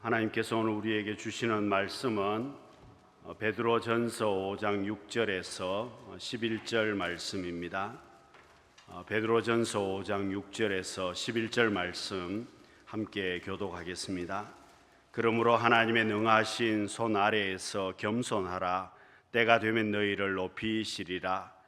하나님께서 오늘 우리에게 주시는 말씀은 베드로전서 5장 6절에서 11절 말씀입니다. 베드로전서 5장 6절에서 11절 말씀 함께 교독하겠습니다. 그러므로 하나님의 능하신 손 아래에서 겸손하라. 때가 되면 너희를 높이시리라.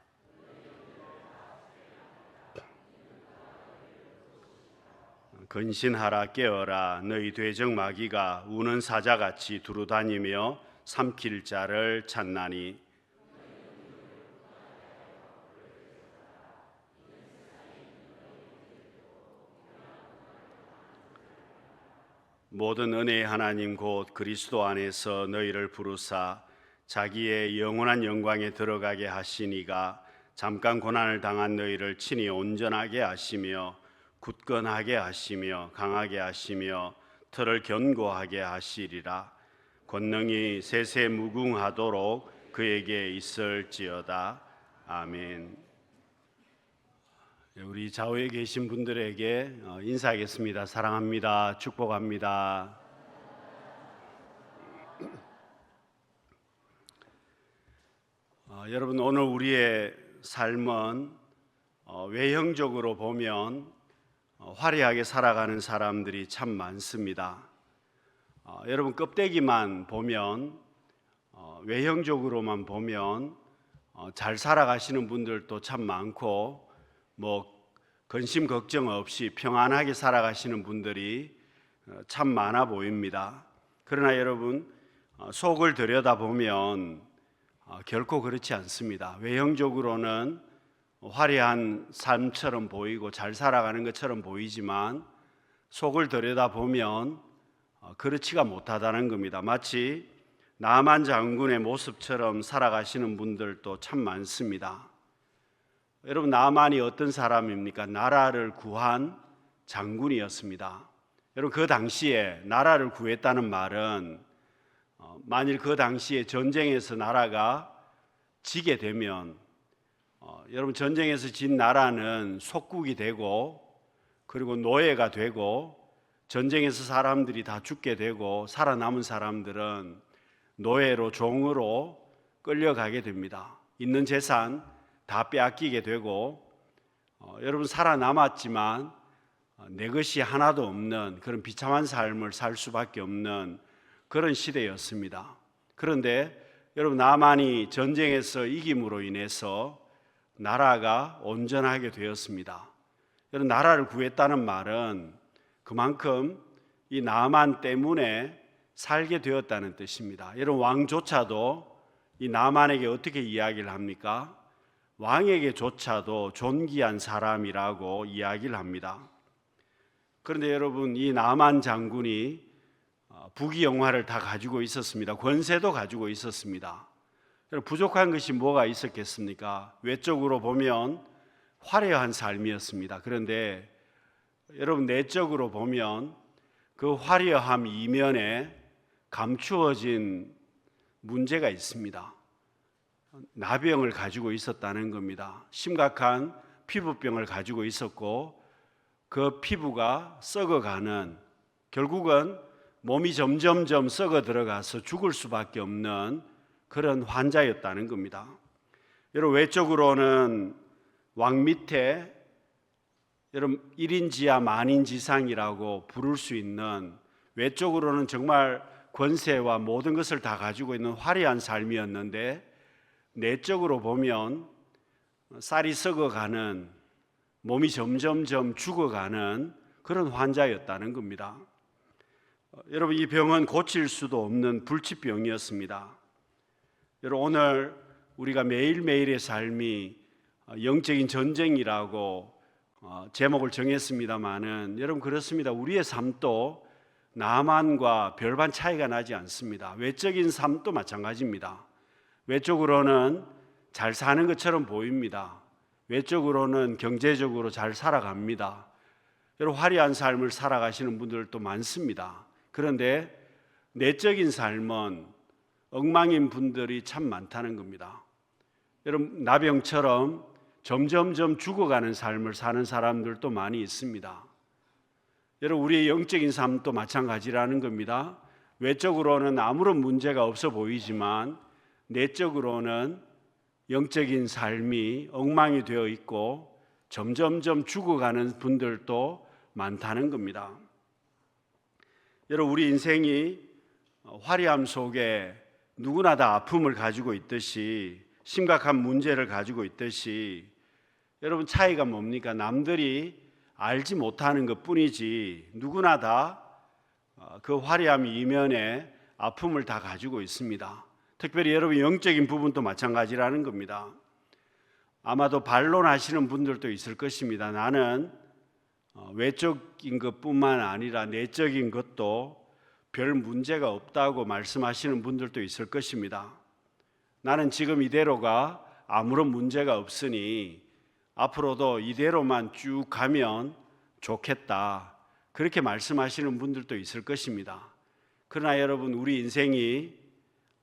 근신하라. 깨어라. 너희 되적 마귀가 우는 사자같이 두루다니며 삼킬 자를 찾나니 모든 은혜의 하나님 곧 그리스도 안에서 너희를 부르사 자기의 영원한 영광에 들어가게 하시니가 잠깐 고난을 당한 너희를 친히 온전하게 하시며 굳건하게 하시며 강하게 하시며 틀을 견고하게 하시리라. 권능이 세세 무궁하도록 그에게 있을지어다. 아멘. 우리 좌우에 계신 분들에게 인사하겠습니다. 사랑합니다. 축복합니다. 여러분, 오늘 우리의 삶은 외형적으로 보면 화려하게 살아가는 사람들이 참 많습니다. 여러분, 껍데기만 보면 외형적으로만 보면 잘 살아가시는 분들도 참 많고 근심 걱정 없이 평안하게 살아가시는 분들이 참 많아 보입니다. 그러나 여러분, 속을 들여다보면 결코 그렇지 않습니다. 외형적으로는 화려한 삶처럼 보이고 잘 살아가는 것처럼 보이지만 속을 들여다보면 그렇지가 못하다는 겁니다. 마치 나만 장군의 모습처럼 살아가시는 분들도 참 많습니다. 여러분, 나만이 어떤 사람입니까? 나라를 구한 장군이었습니다. 여러분, 그 당시에 나라를 구했다는 말은 만일 그 당시에 전쟁에서 나라가 지게 되면 여러분, 전쟁에서 진 나라는 속국이 되고 그리고 노예가 되고 전쟁에서 사람들이 다 죽게 되고 살아남은 사람들은 노예로 종으로 끌려가게 됩니다. 있는 재산 다 빼앗기게 되고 여러분, 살아남았지만 내 것이 하나도 없는 그런 비참한 삶을 살 수밖에 없는 그런 시대였습니다. 그런데 여러분, 나만이 전쟁에서 이김으로 인해서 나라가 온전하게 되었습니다. 여러분, 나라를 구했다는 말은 그만큼 이 나만 때문에 살게 되었다는 뜻입니다. 여러분, 왕조차도 이 나만에게 어떻게 이야기를 합니까? 왕에게조차도 존귀한 사람이라고 이야기를 합니다. 그런데 여러분, 이 나만 장군이 부귀영화를 다 가지고 있었습니다. 권세도 가지고 있었습니다. 부족한 것이 뭐가 있었겠습니까? 외적으로 보면 화려한 삶이었습니다. 그런데 여러분, 내적으로 보면 그 화려함 이면에 감추어진 문제가 있습니다. 나병을 가지고 있었다는 겁니다. 심각한 피부병을 가지고 있었고 그 피부가 썩어가는, 결국은 몸이 점점점 썩어 들어가서 죽을 수밖에 없는 그런 환자였다는 겁니다. 여러분, 외적으로는 왕 밑에 여러분 1인지하 만인지상이라고 부를 수 있는, 외적으로는 정말 권세와 모든 것을 다 가지고 있는 화려한 삶이었는데 내적으로 보면 쌀이 썩어가는, 몸이 점점점 죽어가는 그런 환자였다는 겁니다. 여러분, 이 병은 고칠 수도 없는 불치병이었습니다. 여러분, 오늘 우리가 매일매일의 삶이 영적인 전쟁이라고 제목을 정했습니다마는 여러분, 그렇습니다. 우리의 삶도 나만과 별반 차이가 나지 않습니다. 외적인 삶도 마찬가지입니다. 외적으로는 잘 사는 것처럼 보입니다. 외적으로는 경제적으로 잘 살아갑니다. 여러분, 화려한 삶을 살아가시는 분들도 많습니다. 그런데 내적인 삶은 엉망인 분들이 참 많다는 겁니다. 여러분, 나병처럼 점점점 죽어가는 삶을 사는 사람들도 많이 있습니다. 여러분, 우리의 영적인 삶도 마찬가지라는 겁니다. 외적으로는 아무런 문제가 없어 보이지만 내적으로는 영적인 삶이 엉망이 되어 있고 점점점 죽어가는 분들도 많다는 겁니다. 여러분, 우리 인생이 화려함 속에 누구나 다 아픔을 가지고 있듯이, 심각한 문제를 가지고 있듯이, 여러분, 차이가 뭡니까? 남들이 알지 못하는 것 뿐이지 누구나 다 그 화려함 이면에 아픔을 다 가지고 있습니다. 특별히 여러분, 영적인 부분도 마찬가지라는 겁니다. 아마도 반론하시는 분들도 있을 것입니다. 나는 외적인 것뿐만 아니라 내적인 것도 별 문제가 없다고 말씀하시는 분들도 있을 것입니다. 나는 지금 이대로가 아무런 문제가 없으니 앞으로도 이대로만 쭉 가면 좋겠다, 그렇게 말씀하시는 분들도 있을 것입니다. 그러나 여러분, 우리 인생이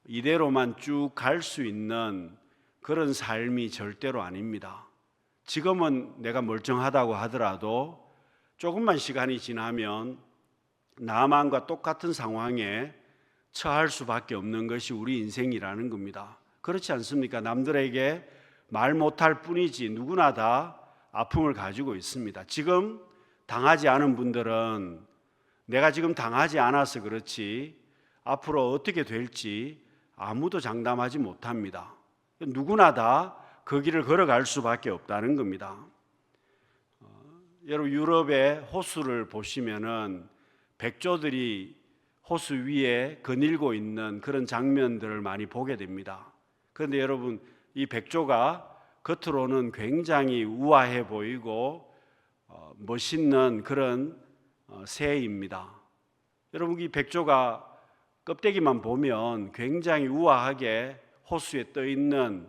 이대로만 쭉 갈 수 있는 그런 삶이 절대로 아닙니다. 지금은 내가 멀쩡하다고 하더라도 조금만 시간이 지나면 나만과 똑같은 상황에 처할 수밖에 없는 것이 우리 인생이라는 겁니다. 그렇지 않습니까? 남들에게 말 못할 뿐이지 누구나 다 아픔을 가지고 있습니다. 지금 당하지 않은 분들은 내가 지금 당하지 않아서 그렇지 앞으로 어떻게 될지 아무도 장담하지 못합니다. 누구나 다 그 길을 걸어갈 수밖에 없다는 겁니다. 여러분, 유럽의 호수를 보시면은 백조들이 호수 위에 거닐고 있는 그런 장면들을 많이 보게 됩니다. 그런데 여러분, 이 백조가 겉으로는 굉장히 우아해 보이고 멋있는 그런 새입니다. 여러분, 이 백조가 껍데기만 보면 굉장히 우아하게 호수에 떠 있는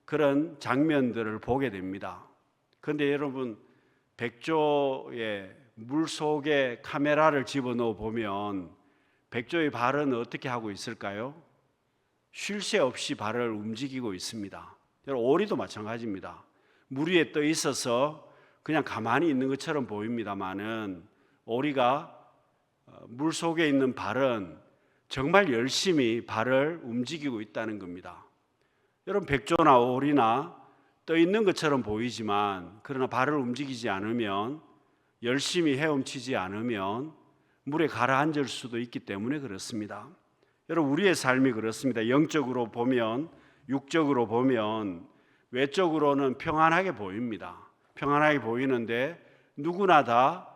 그런 장면들을 보게 됩니다. 그런데 여러분, 백조의 물속에 카메라를 집어넣어 보면 백조의 발은 어떻게 하고 있을까요? 쉴 새 없이 발을 움직이고 있습니다. 여러분, 오리도 마찬가지입니다. 물 위에 떠 있어서 그냥 가만히 있는 것처럼 보입니다만은 오리가 물 속에 있는 발은 정말 열심히 발을 움직이고 있다는 겁니다. 여러분, 백조나 오리나 떠 있는 것처럼 보이지만 그러나 발을 움직이지 않으면, 열심히 헤엄치지 않으면 물에 가라앉을 수도 있기 때문에 그렇습니다. 여러분, 우리의 삶이 그렇습니다. 영적으로 보면, 육적으로 보면 외적으로는 평안하게 보입니다. 평안하게 보이는데 누구나 다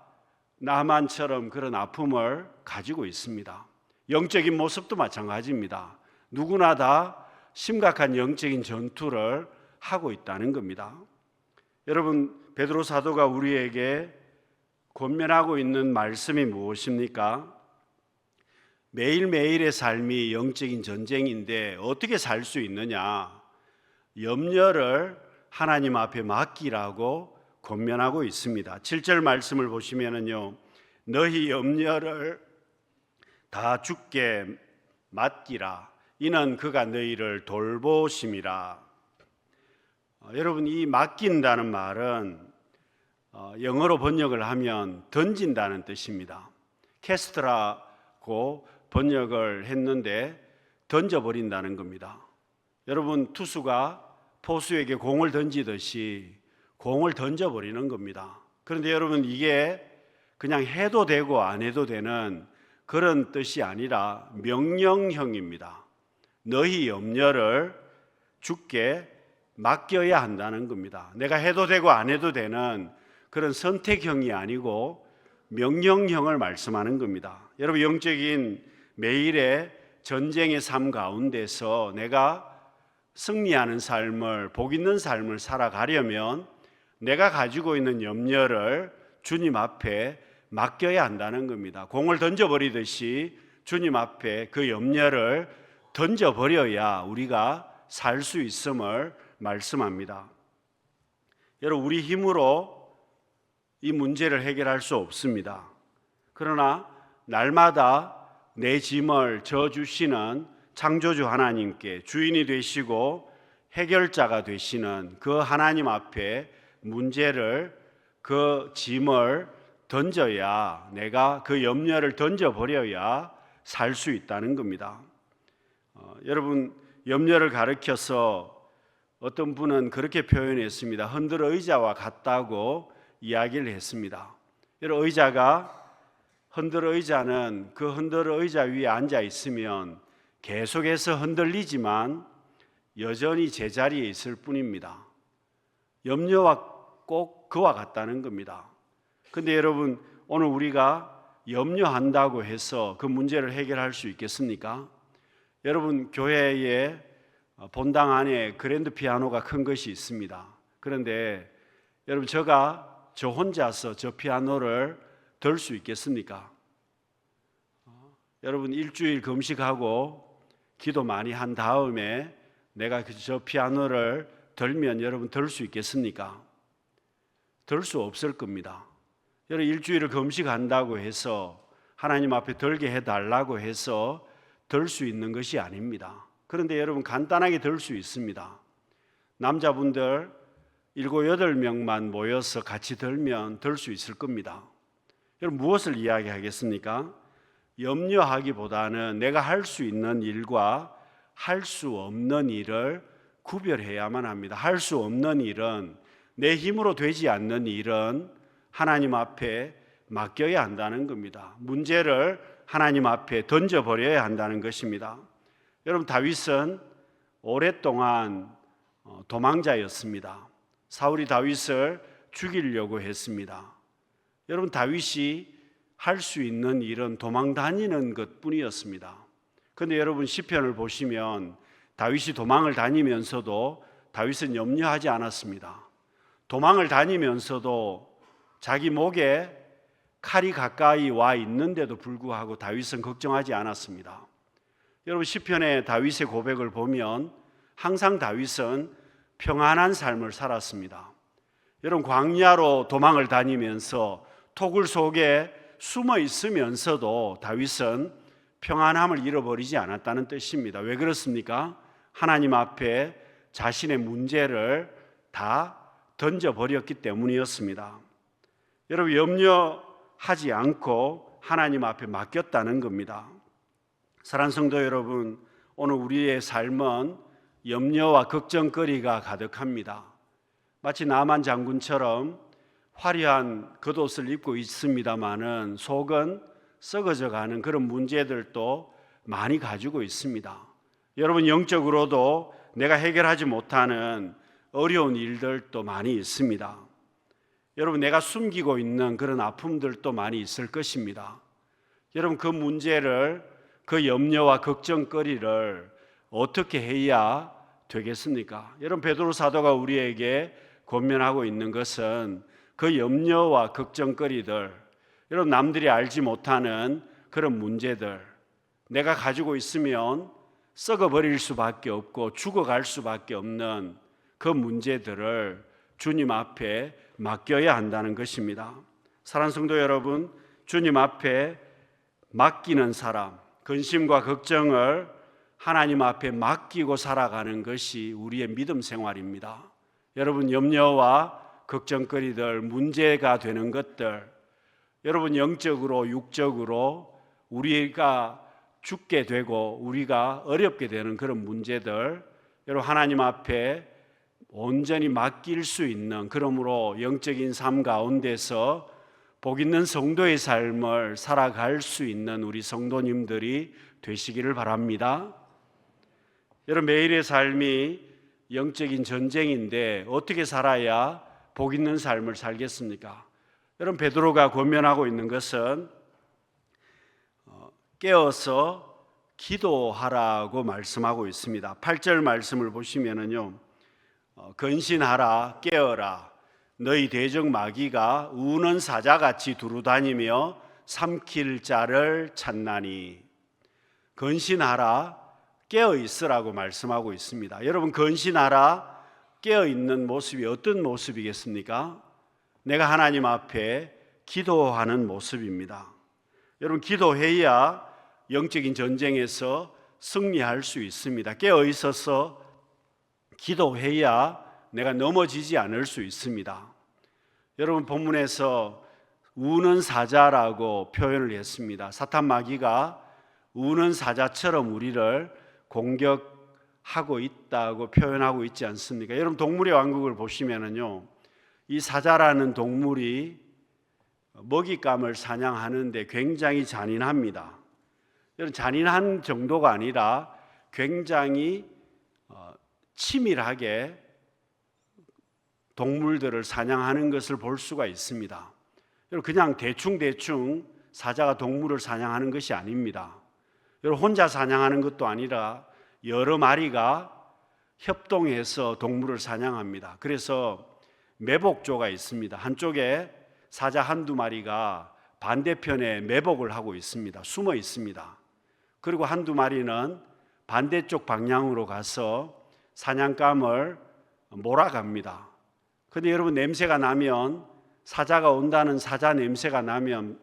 나만처럼 그런 아픔을 가지고 있습니다. 영적인 모습도 마찬가지입니다. 누구나 다 심각한 영적인 전투를 하고 있다는 겁니다. 여러분, 베드로 사도가 우리에게 권면하고 있는 말씀이 무엇입니까? 매일매일의 삶이 영적인 전쟁인데 어떻게 살 수 있느냐? 염려를 하나님 앞에 맡기라고 권면하고 있습니다. 7절 말씀을 보시면은요, 너희 염려를 다 주께 맡기라. 이는 그가 너희를 돌보심이라. 여러분, 이 맡긴다는 말은 영어로 번역을 하면 던진다는 뜻입니다. 캐스트라고 번역을 했는데 던져버린다는 겁니다. 여러분, 투수가 포수에게 공을 던지듯이 공을 던져버리는 겁니다. 그런데 여러분, 이게 그냥 해도 되고 안 해도 되는 그런 뜻이 아니라 명령형입니다. 너희 염려를 주께 맡겨야 한다는 겁니다. 내가 해도 되고 안 해도 되는 그런 선택형이 아니고 명령형을 말씀하는 겁니다. 여러분, 영적인 매일의 전쟁의 삶 가운데서 내가 승리하는 삶을, 복 있는 삶을 살아가려면 내가 가지고 있는 염려를 주님 앞에 맡겨야 한다는 겁니다. 공을 던져버리듯이 주님 앞에 그 염려를 던져버려야 우리가 살 수 있음을 말씀합니다. 여러분, 우리 힘으로 이 문제를 해결할 수 없습니다. 그러나 날마다 내 짐을 져주시는 창조주 하나님께 주인이 되시고 해결자가 되시는 그 하나님 앞에 문제를, 그 짐을 던져야, 내가 그 염려를 던져버려야 살 수 있다는 겁니다. 여러분, 염려를 가르쳐서 어떤 분은 그렇게 표현했습니다. 흔들 의자와 같다고 이야기를 했습니다. 여러분, 흔들 의자는 그 흔들 의자 위에 앉아 있으면 계속해서 흔들리지만 여전히 제자리에 있을 뿐입니다. 염려와 꼭 그와 같다는 겁니다. 근데 여러분, 오늘 우리가 염려한다고 해서 그 문제를 해결할 수 있겠습니까? 여러분, 교회에 본당 안에 그랜드 피아노가 큰 것이 있습니다. 그런데 여러분, 저 혼자서 저 피아노를 들 수 있겠습니까? 여러분, 일주일 금식하고 기도 많이 한 다음에 내가 저 피아노를 들면 여러분 들 수 있겠습니까? 들 수 없을 겁니다. 여러분, 일주일을 금식한다고 해서 하나님 앞에 들게 해달라고 해서 들 수 있는 것이 아닙니다. 그런데 여러분, 간단하게 들 수 있습니다. 남자분들 7, 8명만 모여서 같이 들면 들 수 있을 겁니다. 여러분, 무엇을 이야기하겠습니까? 염려하기보다는 내가 할 수 있는 일과 할 수 없는 일을 구별해야만 합니다. 할 수 없는 일은, 내 힘으로 되지 않는 일은 하나님 앞에 맡겨야 한다는 겁니다. 문제를 하나님 앞에 던져버려야 한다는 것입니다. 여러분, 다윗은 오랫동안 도망자였습니다. 사울이 다윗을 죽이려고 했습니다. 여러분, 다윗이 할 수 있는 일은 도망 다니는 것뿐이었습니다. 그런데 여러분, 시편을 보시면 다윗이 도망을 다니면서도 다윗은 염려하지 않았습니다. 도망을 다니면서도 자기 목에 칼이 가까이 와 있는데도 불구하고 다윗은 걱정하지 않았습니다. 여러분, 시편의 다윗의 고백을 보면 항상 다윗은 평안한 삶을 살았습니다. 여러분, 광야로 도망을 다니면서 토굴 속에 숨어 있으면서도 다윗은 평안함을 잃어버리지 않았다는 뜻입니다. 왜 그렇습니까? 하나님 앞에 자신의 문제를 다 던져버렸기 때문이었습니다. 여러분, 염려하지 않고 하나님 앞에 맡겼다는 겁니다. 사랑하는 성도 여러분, 오늘 우리의 삶은 염려와 걱정거리가 가득합니다. 마치 나만 장군처럼 화려한 겉옷을 입고 있습니다마는 속은 썩어져 가는 그런 문제들도 많이 가지고 있습니다. 여러분, 영적으로도 내가 해결하지 못하는 어려운 일들도 많이 있습니다. 여러분, 내가 숨기고 있는 그런 아픔들도 많이 있을 것입니다. 여러분, 그 문제를, 그 염려와 걱정거리를 어떻게 해야 되겠습니까? 여러분, 베드로 사도가 우리에게 권면하고 있는 것은 그 염려와 걱정거리들, 여러분, 남들이 알지 못하는 그런 문제들, 내가 가지고 있으면 썩어버릴 수밖에 없고 죽어갈 수밖에 없는 그 문제들을 주님 앞에 맡겨야 한다는 것입니다. 사랑하는 성도 여러분, 주님 앞에 맡기는 사람, 근심과 걱정을 하나님 앞에 맡기고 살아가는 것이 우리의 믿음 생활입니다. 여러분, 염려와 걱정거리들, 문제가 되는 것들, 여러분, 영적으로 육적으로 우리가 죽게 되고 우리가 어렵게 되는 그런 문제들, 여러분, 하나님 앞에 온전히 맡길 수 있는, 그러므로 영적인 삶 가운데서 복 있는 성도의 삶을 살아갈 수 있는 우리 성도님들이 되시기를 바랍니다. 여러분, 매일의 삶이 영적인 전쟁인데 어떻게 살아야 복 있는 삶을 살겠습니까? 여러분, 베드로가 권면하고 있는 것은 깨어서 기도하라고 말씀하고 있습니다. 8절 말씀을 보시면은요, 근신하라, 깨어라, 너희 대적 마귀가 우는 사자같이 두루다니며 삼킬 자를 찾나니. 근신하라, 깨어 있으라고 말씀하고 있습니다. 여러분, 근신하라, 깨어 있는 모습이 어떤 모습이겠습니까? 내가 하나님 앞에 기도하는 모습입니다. 여러분, 기도해야 영적인 전쟁에서 승리할 수 있습니다. 깨어 있어서 기도해야 내가 넘어지지 않을 수 있습니다. 여러분, 본문에서 우는 사자라고 표현을 했습니다. 사탄 마귀가 우는 사자처럼 우리를 공격하고 있다고 표현하고 있지 않습니까? 여러분 동물의 왕국을 보시면은요, 이 사자라는 동물이 먹잇감을 사냥하는데 굉장히 잔인합니다. 여러분 잔인한 정도가 아니라 굉장히 치밀하게 동물들을 사냥하는 것을 볼 수가 있습니다. 여러분 그냥 대충 사자가 동물을 사냥하는 것이 아닙니다. 여러분 혼자 사냥하는 것도 아니라 여러 마리가 협동해서 동물을 사냥합니다. 그래서 매복조가 있습니다. 한쪽에 사자 한두 마리가 반대편에 매복을 하고 있습니다. 숨어 있습니다. 그리고 한두 마리는 반대쪽 방향으로 가서 사냥감을 몰아갑니다. 그런데 여러분 냄새가 나면, 사자가 온다는 사자 냄새가 나면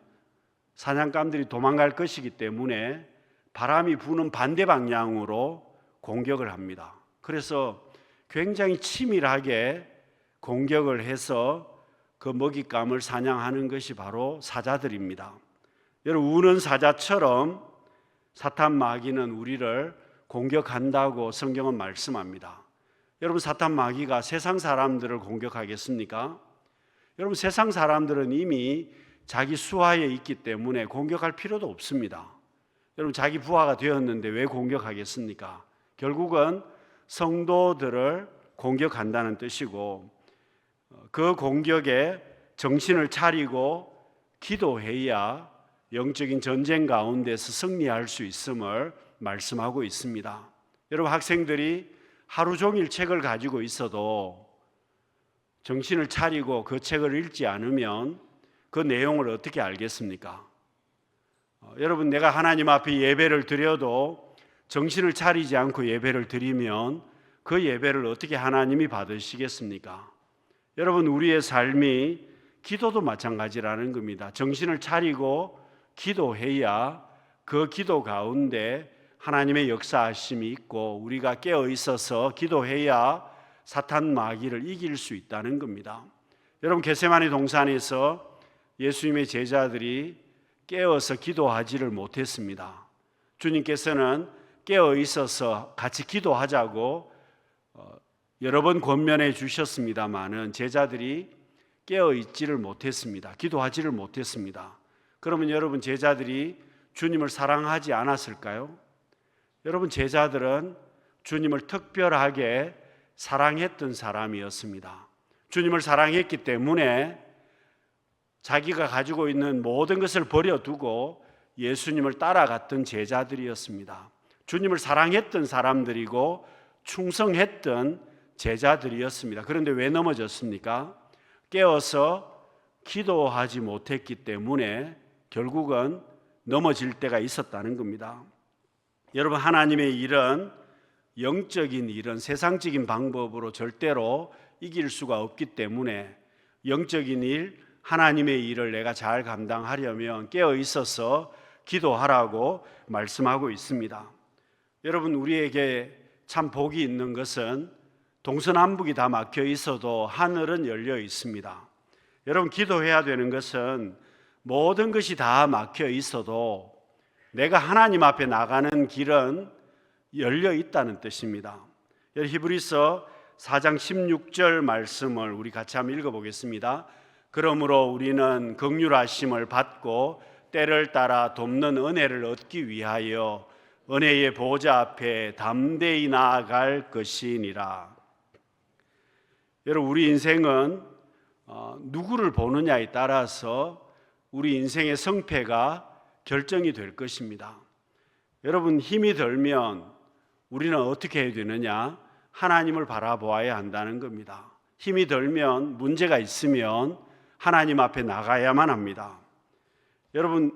사냥감들이 도망갈 것이기 때문에 바람이 부는 반대 방향으로 공격을 합니다. 그래서 굉장히 치밀하게 공격을 해서 그 먹잇감을 사냥하는 것이 바로 사자들입니다. 여러분 우는 사자처럼 사탄 마귀는 우리를 공격한다고 성경은 말씀합니다. 여러분 사탄 마귀가 세상 사람들을 공격하겠습니까? 여러분 세상 사람들은 이미 자기 수하에 있기 때문에 공격할 필요도 없습니다. 여러분 자기 부하가 되었는데 왜 공격하겠습니까? 결국은 성도들을 공격한다는 뜻이고, 그 공격에 정신을 차리고 기도해야 영적인 전쟁 가운데서 승리할 수 있음을 말씀하고 있습니다. 여러분 학생들이 하루 종일 책을 가지고 있어도 정신을 차리고 그 책을 읽지 않으면 그 내용을 어떻게 알겠습니까? 여러분 내가 하나님 앞에 예배를 드려도 정신을 차리지 않고 예배를 드리면 그 예배를 어떻게 하나님이 받으시겠습니까? 여러분 우리의 삶이 기도도 마찬가지라는 겁니다. 정신을 차리고 기도해야 그 기도 가운데 하나님의 역사하심이 있고, 우리가 깨어 있어서 기도해야 사탄 마귀를 이길 수 있다는 겁니다. 여러분 겟세마네 동산에서 예수님의 제자들이 깨어서 기도하지를 못했습니다. 주님께서는 깨어 있어서 같이 기도하자고 여러 번 권면해 주셨습니다마는 제자들이 깨어 있지를 못했습니다. 기도하지를 못했습니다. 그러면 여러분 제자들이 주님을 사랑하지 않았을까요? 여러분 제자들은 주님을 특별하게 사랑했던 사람이었습니다. 주님을 사랑했기 때문에 자기가 가지고 있는 모든 것을 버려두고 예수님을 따라갔던 제자들이었습니다. 주님을 사랑했던 사람들이고 충성했던 제자들이었습니다. 그런데 왜 넘어졌습니까? 깨어서 기도하지 못했기 때문에 결국은 넘어질 때가 있었다는 겁니다. 여러분 하나님의 일은, 영적인 일은 세상적인 방법으로 절대로 이길 수가 없기 때문에 영적인 일, 하나님의 일을 내가 잘 감당하려면 깨어 있어서 기도하라고 말씀하고 있습니다. 여러분 우리에게 참 복이 있는 것은 동서남북이 다 막혀 있어도 하늘은 열려 있습니다. 여러분 기도해야 되는 것은 모든 것이 다 막혀 있어도 내가 하나님 앞에 나가는 길은 열려 있다는 뜻입니다. 히브리서 4장 16절 말씀을 우리 같이 한번 읽어보겠습니다. 그러므로 우리는 긍휼하심을 받고 때를 따라 돕는 은혜를 얻기 위하여 은혜의 보좌 앞에 담대히 나아갈 것이니라. 여러분 우리 인생은 누구를 보느냐에 따라서 우리 인생의 성패가 결정이 될 것입니다. 여러분 힘이 들면 우리는 어떻게 해야 되느냐? 하나님을 바라보아야 한다는 겁니다. 힘이 들면, 문제가 있으면 하나님 앞에 나가야만 합니다. 여러분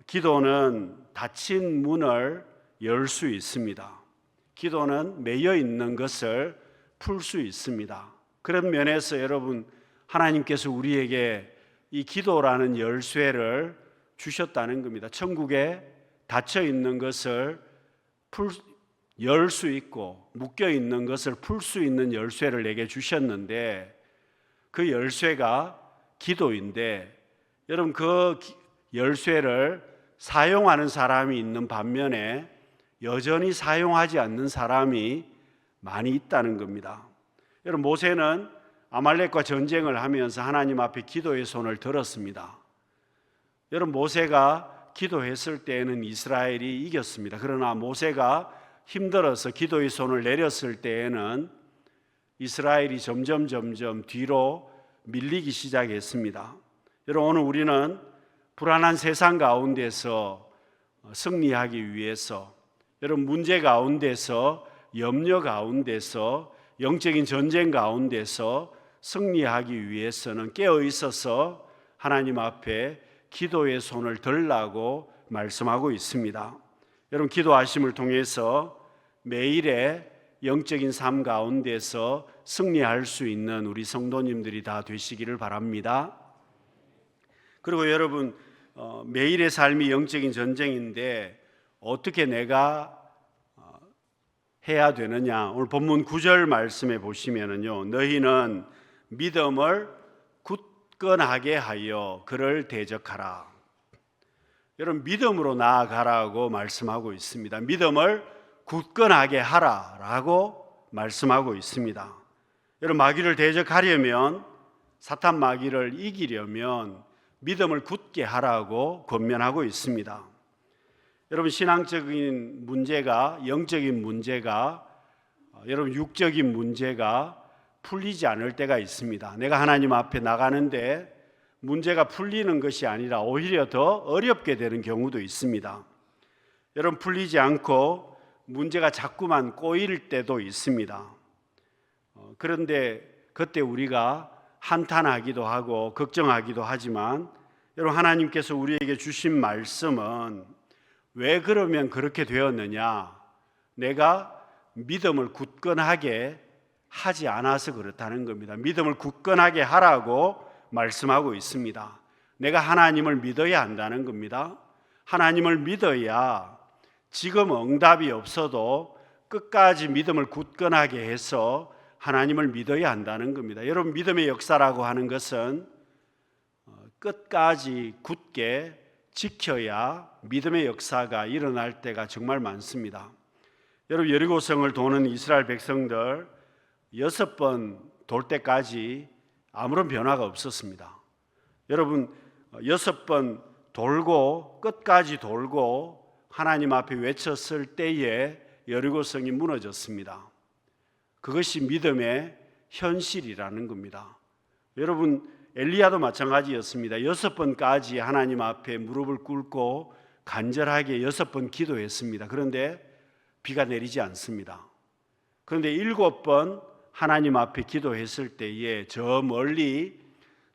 기도는 닫힌 문을 열 수 있습니다. 기도는 매여 있는 것을 풀 수 있습니다. 그런 면에서 여러분 하나님께서 우리에게 이 기도라는 열쇠를 주셨다는 겁니다. 천국에 닫혀 있는 것을 열 수 있고 묶여 있는 것을 풀 수 있는 열쇠를 내게 주셨는데 그 열쇠가 기도인데, 여러분 그 열쇠를 사용하는 사람이 있는 반면에 여전히 사용하지 않는 사람이 많이 있다는 겁니다. 여러분 모세는 아말렉과 전쟁을 하면서 하나님 앞에 기도의 손을 들었습니다. 여러분 모세가 기도했을 때에는 이스라엘이 이겼습니다. 그러나 모세가 힘들어서 기도의 손을 내렸을 때에는 이스라엘이 점점 뒤로 밀리기 시작했습니다. 여러분 오늘 우리는 불안한 세상 가운데서 승리하기 위해서, 여러분 문제 가운데서, 염려 가운데서, 영적인 전쟁 가운데서 승리하기 위해서는 깨어 있어서 하나님 앞에 기도의 손을 들라고 말씀하고 있습니다. 여러분 기도하심을 통해서 매일의 영적인 삶 가운데서 승리할 수 있는 우리 성도님들이 다 되시기를 바랍니다. 그리고 여러분 매일의 삶이 영적인 전쟁인데 어떻게 내가 해야 되느냐? 오늘 본문 9절 말씀에 보시면은요, 너희는 믿음을 굳건하게 하여 그를 대적하라. 여러분 믿음으로 나아가라고 말씀하고 있습니다. 믿음을 굳건하게 하라라고 말씀하고 있습니다. 여러분 마귀를 대적하려면, 사탄 마귀를 이기려면 믿음을 굳게 하라고 권면하고 있습니다. 여러분 신앙적인 문제가, 영적인 문제가, 여러분 육적인 문제가 풀리지 않을 때가 있습니다. 내가 하나님 앞에 나가는데 문제가 풀리는 것이 아니라 오히려 더 어렵게 되는 경우도 있습니다. 여러분 풀리지 않고 문제가 자꾸만 꼬일 때도 있습니다. 그런데 그때 우리가 한탄하기도 하고 걱정하기도 하지만 여러분 하나님께서 우리에게 주신 말씀은 왜 그러면 그렇게 되었느냐? 내가 믿음을 굳건하게 하지 않아서 그렇다는 겁니다. 믿음을 굳건하게 하라고 말씀하고 있습니다. 내가 하나님을 믿어야 한다는 겁니다. 하나님을 믿어야 지금 응답이 없어도 끝까지 믿음을 굳건하게 해서 하나님을 믿어야 한다는 겁니다. 여러분 믿음의 역사라고 하는 것은 끝까지 굳게 지켜야 믿음의 역사가 일어날 때가 정말 많습니다. 여러분 여리고성을 도는 이스라엘 백성들 6번 돌 때까지 아무런 변화가 없었습니다. 여러분 6번 돌고 끝까지 돌고 하나님 앞에 외쳤을 때에 여리고성이 무너졌습니다. 그것이 믿음의 현실이라는 겁니다. 여러분 엘리야도 마찬가지였습니다. 6번까지 하나님 앞에 무릎을 꿇고 간절하게 6번 기도했습니다. 그런데 비가 내리지 않습니다. 그런데 7번 하나님 앞에 기도했을 때에 저 멀리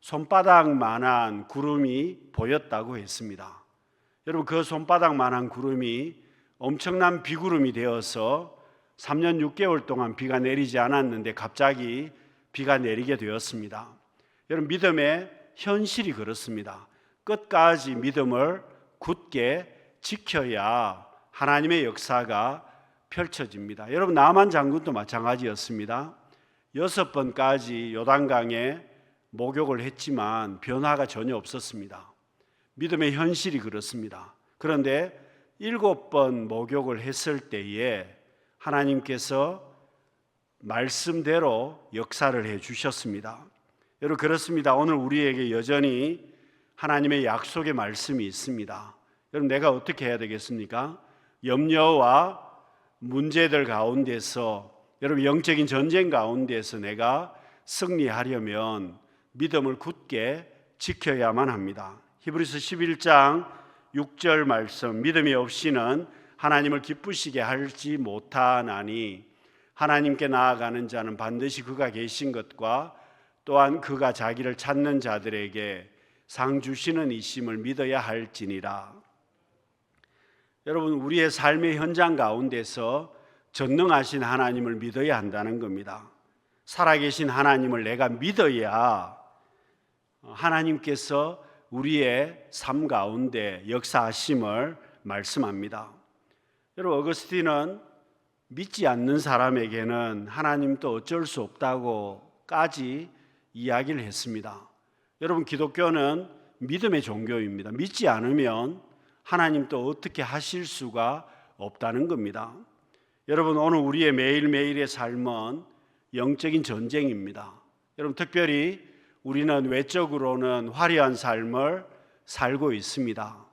손바닥만한 구름이 보였다고 했습니다. 여러분 그 손바닥만한 구름이 엄청난 비구름이 되어서 3년 6개월 동안 비가 내리지 않았는데 갑자기 비가 내리게 되었습니다. 여러분 믿음의 현실이 그렇습니다. 끝까지 믿음을 굳게 지켜야 하나님의 역사가 펼쳐집니다. 여러분 나만 장군도 마찬가지였습니다. 6번까지 요단강에 목욕을 했지만 변화가 전혀 없었습니다. 믿음의 현실이 그렇습니다. 그런데 7번 목욕을 했을 때에 하나님께서 말씀대로 역사를 해 주셨습니다. 여러분 그렇습니다. 오늘 우리에게 여전히 하나님의 약속의 말씀이 있습니다. 여러분 내가 어떻게 해야 되겠습니까? 염려와 문제들 가운데서, 여러분 영적인 전쟁 가운데서 내가 승리하려면 믿음을 굳게 지켜야만 합니다. 히브리서 11장 6절 말씀, 믿음이 없이는 하나님을 기쁘시게 하지 못하나니 하나님께 나아가는 자는 반드시 그가 계신 것과 또한 그가 자기를 찾는 자들에게 상 주시는 이심을 믿어야 할지니라. 여러분 우리의 삶의 현장 가운데서 전능하신 하나님을 믿어야 한다는 겁니다. 살아계신 하나님을 내가 믿어야 하나님께서 우리의 삶 가운데 역사하심을 말씀합니다. 여러분 어거스틴은 믿지 않는 사람에게는 하나님도 어쩔 수 없다고까지 이야기를 했습니다. 여러분 기독교는 믿음의 종교입니다. 믿지 않으면 하나님 또 어떻게 하실 수가 없다는 겁니다. 여러분, 오늘 우리의 매일매일의 삶은 영적인 전쟁입니다. 여러분, 특별히 우리는 외적으로는 화려한 삶을 살고 있습니다.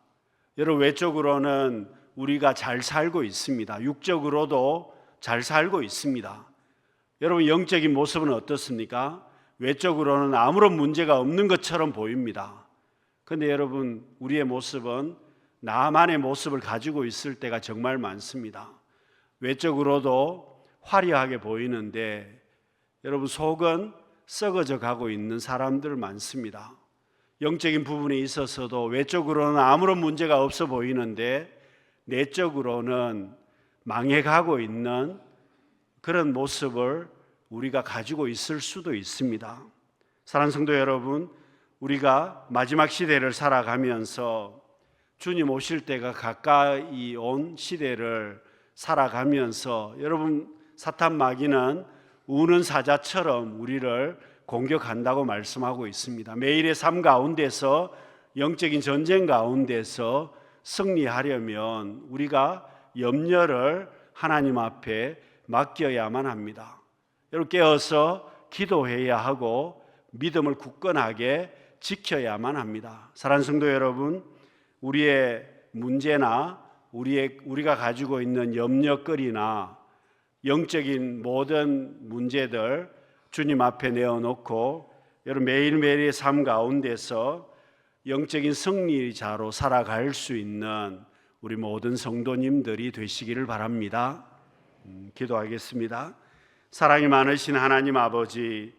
여러분, 외적으로는 우리가 잘 살고 있습니다. 육적으로도 잘 살고 있습니다. 여러분, 영적인 모습은 어떻습니까? 외적으로는 아무런 문제가 없는 것처럼 보입니다. 그런데 여러분, 우리의 모습은 나만의 모습을 가지고 있을 때가 정말 많습니다. 외적으로도 화려하게 보이는데 여러분, 속은 썩어져 가고 있는 사람들 많습니다. 영적인 부분에 있어서도 외적으로는 아무런 문제가 없어 보이는데 내적으로는 망해가고 있는 그런 모습을 우리가 가지고 있을 수도 있습니다. 사랑하는 성도 여러분, 우리가 마지막 시대를 살아가면서 주님 오실 때가 가까이 온 시대를 살아가면서 여러분, 사탄 마귀는 우는 사자처럼 우리를 공격한다고 말씀하고 있습니다. 매일의 삶 가운데서 영적인 전쟁 가운데서 승리하려면 우리가 염려를 하나님 앞에 맡겨야만 합니다. 여러분, 깨어서 기도해야 하고 믿음을 굳건하게 지켜야만 합니다. 사랑하는 성도 여러분, 우리의 문제나 우리가 가지고 있는 염려거리나 영적인 모든 문제들 주님 앞에 내어놓고 여러분, 매일매일의 삶 가운데서 영적인 승리자로 살아갈 수 있는 우리 모든 성도님들이 되시기를 바랍니다. 기도하겠습니다. 사랑이 많으신 하나님 아버지,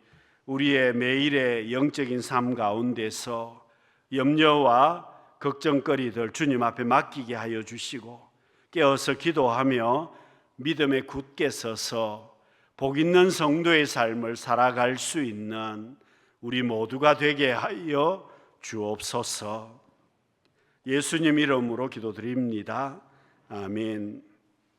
우리의 매일의 영적인 삶 가운데서 염려와 걱정거리들 주님 앞에 맡기게 하여 주시고 깨어서 기도하며 믿음에 굳게 서서 복 있는 성도의 삶을 살아갈 수 있는 우리 모두가 되게 하여 주옵소서. 예수님 이름으로 기도드립니다. 아멘.